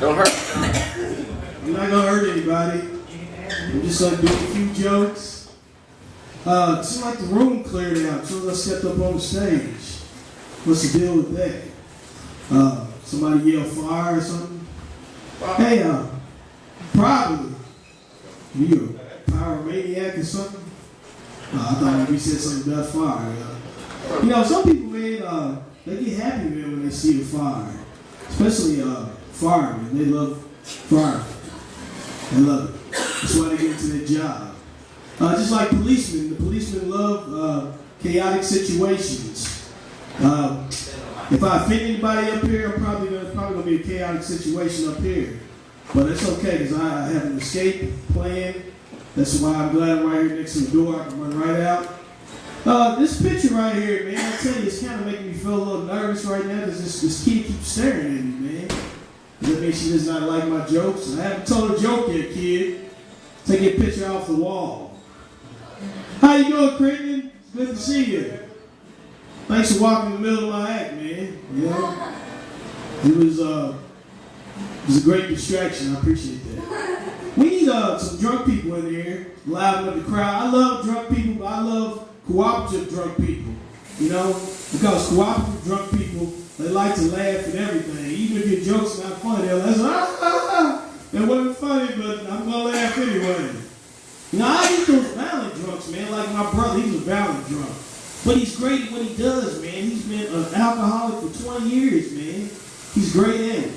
Don't hurt. You're not gonna hurt anybody. I'm just gonna do a few jokes. It seemed like the room cleared out as soon as I stepped up on the stage. What's the deal with that? Somebody yell fire or something? Hey, probably. You a pyromaniac or something? I thought we said something about fire. You know, some people, man, they get happy, man, when they see a fire. Especially firemen. They love fire. They love it. That's why they get into their job. Just like policemen. The policemen love chaotic situations. If I offend anybody up here, I'm probably gonna be a chaotic situation up here. But it's okay, because I have an escape plan. That's why I'm glad I'm right here next to the door. I can run right out. This picture right here, man, I tell you, it's kind of making me feel a little nervous right now, because this kid keeps staring at me, man. Does that mean she does not like my jokes? I haven't told a joke yet, kid. Take your picture off the wall. How you doing, Crittenden? It's good to see you. Thanks for walking in the middle of my act, man. Yeah. It was a great distraction. I appreciate that. We need some drunk people in here, liven up the crowd. I love drunk people, but I love cooperative drunk people. You know, because cooperative drunk people, they like to laugh at everything. Even if your joke's not funny, they'll laugh. That wasn't funny, but I'm gonna laugh anyway. You know, I hate those violent drunks, man. Like my brother, he's a violent drunk. But he's great at what he does, man. He's been an alcoholic for 20 years, man. He's great at it.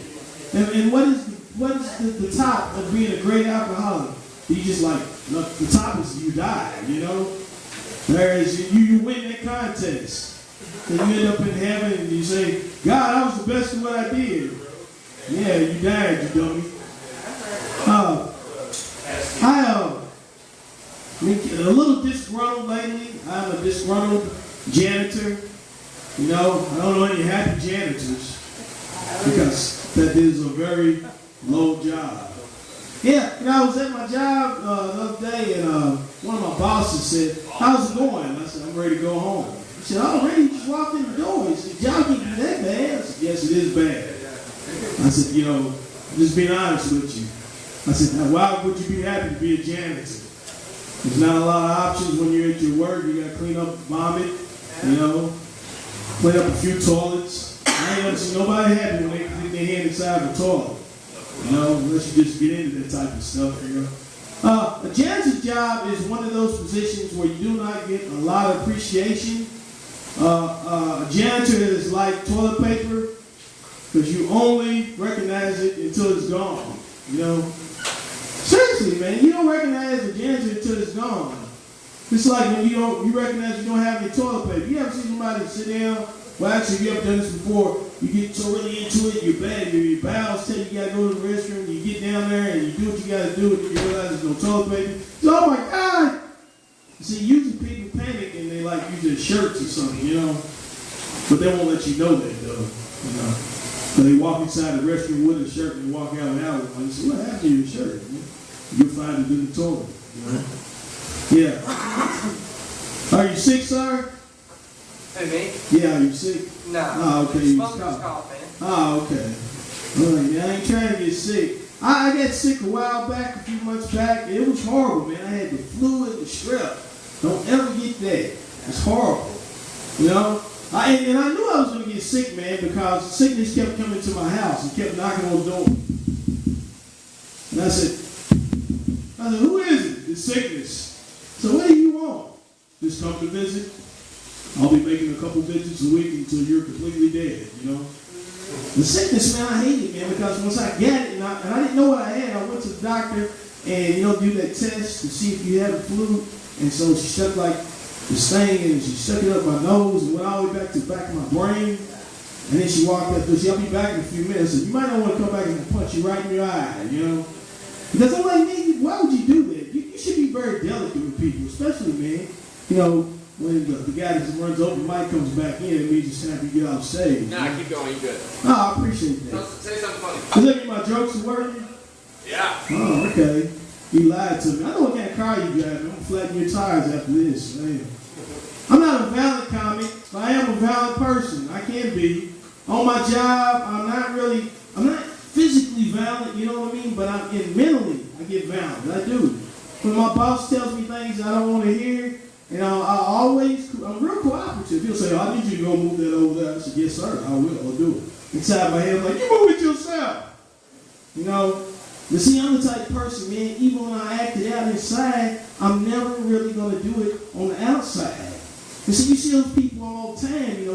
And what is the top of being a great alcoholic? You just like, look, the top is you die, you know? Whereas you win that contest. And you end up in heaven and you say, God, I was the best at what I did. Yeah, you died, you dummy. A little disgruntled lately. I'm a disgruntled janitor. You know, I don't know any happy janitors because that is a very low job. Yeah, you know, I was at my job the other day and one of my bosses said, how's it going? I said, I'm ready to go home. He said, oh, really? You just walked in the door. He said, job can't be that bad. I said, yes, it is bad. I said, you know, just being honest with you. I said, now why would you be happy to be a janitor? There's not a lot of options when you're at your work. You got to clean up vomit, you know, clean up a few toilets. I ain't ever seen nobody happy when they get their hand inside the toilet, you know, unless you just get into that type of stuff, you know. A janitor's job is one of those positions where you do not get a lot of appreciation. A janitor is like toilet paper because you only recognize it until it's gone, you know. Seriously, man, you don't recognize a janitor until it's gone. It's like when you recognize you don't have any toilet paper. You ever see somebody sit down? Well, actually, you ever done this before? You get so really into it, your bowels tell you got to go to the restroom. You get down there and you do what you got to do, and you realize there's no toilet paper. So, oh my God! You see, usually people panic and they like use their shirts or something, you know. But they won't let you know that, though. You know. So they walk inside the restroom with a shirt and walk out without one. You say, what happened to your shirt? You'll find it in the toilet. You know? Yeah. Are you sick, sir? Who, me? Yeah, are you sick? No. Oh, okay. You was coughing. Oh, okay. All right, man. I ain't trying to get sick. I got sick a while back, a few months back. It was horrible, man. I had the flu and the strep. Don't ever get that. It's horrible. You know? I knew I was going to get sick, man, because sickness kept coming to my house and kept knocking on the door. And I said, who is it? It's sickness. So what do you want? Just come to visit? I'll be making a couple visits a week until you're completely dead, you know? The sickness, man, I hate it, man, because once I got it, and I didn't know what I had, I went to the doctor and, you know, do that test to see if you had the flu. And so she stuck like this thing and she stuck it up my nose and went all the way back to the back of my brain. And then she walked up and said, I'll be back in a few minutes. So you might not want to come back and punch you right in your eye, you know? Because I'm like, man, why would you do that? You should be very delicate with people, especially, man, you know, when the guy that runs over the mic comes back in, it means it's time to get off stage. Nah, keep going, you good. Oh, I appreciate that. Say something funny. Does that mean my jokes are working? Yeah. Oh, okay. You lied to me. I know what kind of car you drive. I'm going to flatten your tires after this. Man. I'm not a violent comic, but I am a violent person. I can be. On my job, I'm not physically physically violent, you know what I mean? But mentally, I get violent. I do. When my boss tells me things I don't want to hear, I'm real cooperative. He'll say, I need you to go move that over there. I said, yes, sir, I will. I'll do it. Inside my head, I'm like, you move it yourself. You know? But see, I'm the type of person, man, even when I act it out inside, I'm never really going to do it on the outside. And see, you see those people all the time,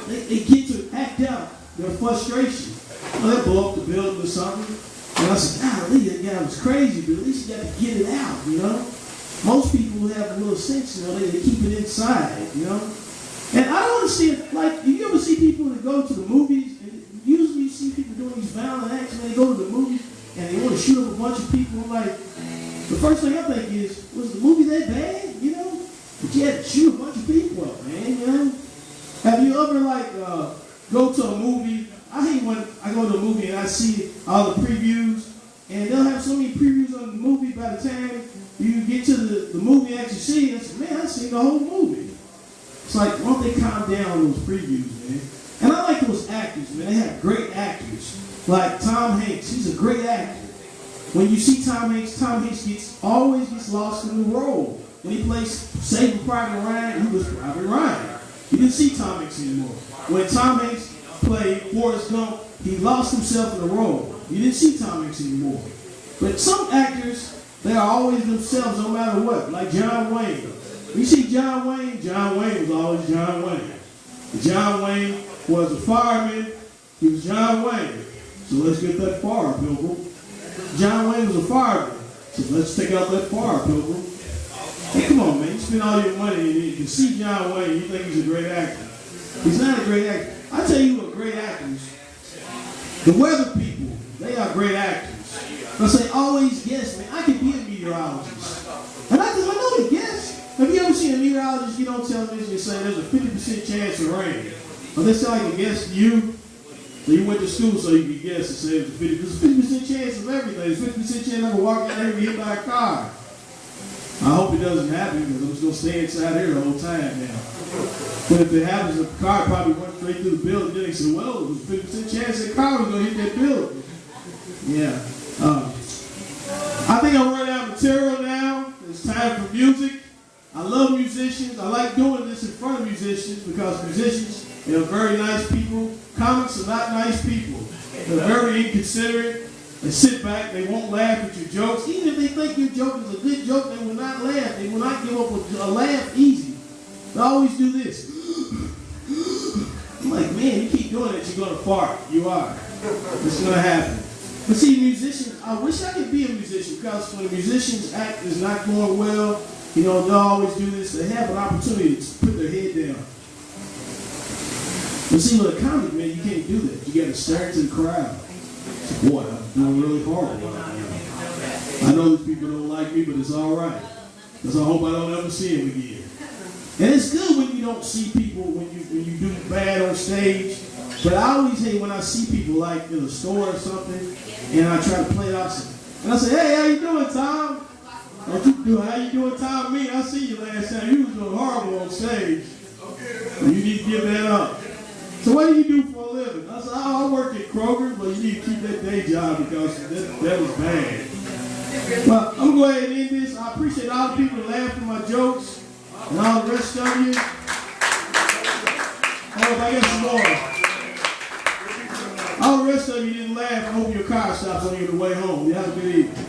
they get to act out their frustration. They blow up the building or something. And I said, golly, that guy was crazy, but at least he got to get it out, Most people have a little sense, they keep it inside, And I don't understand, like, do you ever see people that go to the movies, and usually you see people doing these violent acts when they go to the movies, and they want to shoot up a bunch of people. I'm like, the first thing I think is, was the movie that bad, But you had to shoot a bunch of people up, man, Have you ever, go to a movie? I hate when I go to a movie and I see all the previews, and they'll have so many previews on the movie by the time you get to the movie and actually see it. I say, man, I've seen the whole movie. It's like, why don't they calm down on those previews, man? And I like those actors, man. They have great actors. Like Tom Hanks, he's a great actor. When you see Tom Hanks always gets lost in the role. When he plays Saving Private Ryan, he was Private Ryan. You didn't see Tom Hanks anymore. When Tom Hanks played Forrest Gump, he lost himself in the role. You didn't see Tom Hanks anymore. But some actors, they are always themselves no matter what. Like John Wayne. You see John Wayne was always John Wayne. John Wayne was a fireman. He was John Wayne. So let's get that fire, Pilgrim. John Wayne was a fireman. So let's take out that fire, Pilgrim. Hey, come on, man. You spend all your money and you can see John Wayne, you think he's a great actor. He's not a great actor. I tell you what, great actors, the weather people, they are great actors. Because they always guess, man, I could be a meteorologist. And I know they guess. Have you ever seen a meteorologist get on television and say there's a 50% chance of rain? Or they say like a guess to you. So you went to school so you could guess and say there's a 50% chance of everything. There's a 50% chance I can walk out there and be hit by a car. I hope it doesn't happen because I'm just going to stay inside here the whole time now. But if it happens, the car probably went straight through the building. Then they say, well, there's a 50% chance that car was going to hit that building. Yeah. I think I'm running out of material now. It's time for music. I love musicians. I like doing this in front of musicians because musicians, they're very nice people. Comics are not nice people. They're very inconsiderate. They sit back. They won't laugh at your jokes. Even if they think your joke is a good joke, they will not laugh. They will not give up a laugh easy. They always do this. I'm like, man, you keep doing it, you're going to fart. You are. It's going to happen. But see, musicians, I wish I could be a musician because when a musician's act is not going well, they'll always do this. They have an opportunity to put their head down. But see, with a comic, man, you can't do that. You got to stare into the crowd. Boy, I'm doing really hard right now. I know these people don't like me, but it's all right. Because I hope I don't ever see them again. And it's good when you don't see people when you do bad on stage. But I always hate when I see people like in a store or something, and I try to play it off. And I say, hey, how you doing, Tom? How you doing, Tom? Me, I see you last time. You was doing horrible on stage. You need to give that up. So what do you do for a living? I said, I work at Kroger, but you need to keep that day job because that was bad. Well, I'm going to go ahead and end this. I appreciate all the people that laughed at my jokes and all the rest of you. Oh, I got some more. All the rest of you didn't laugh. I hope your car stops on your way home. You have a good evening.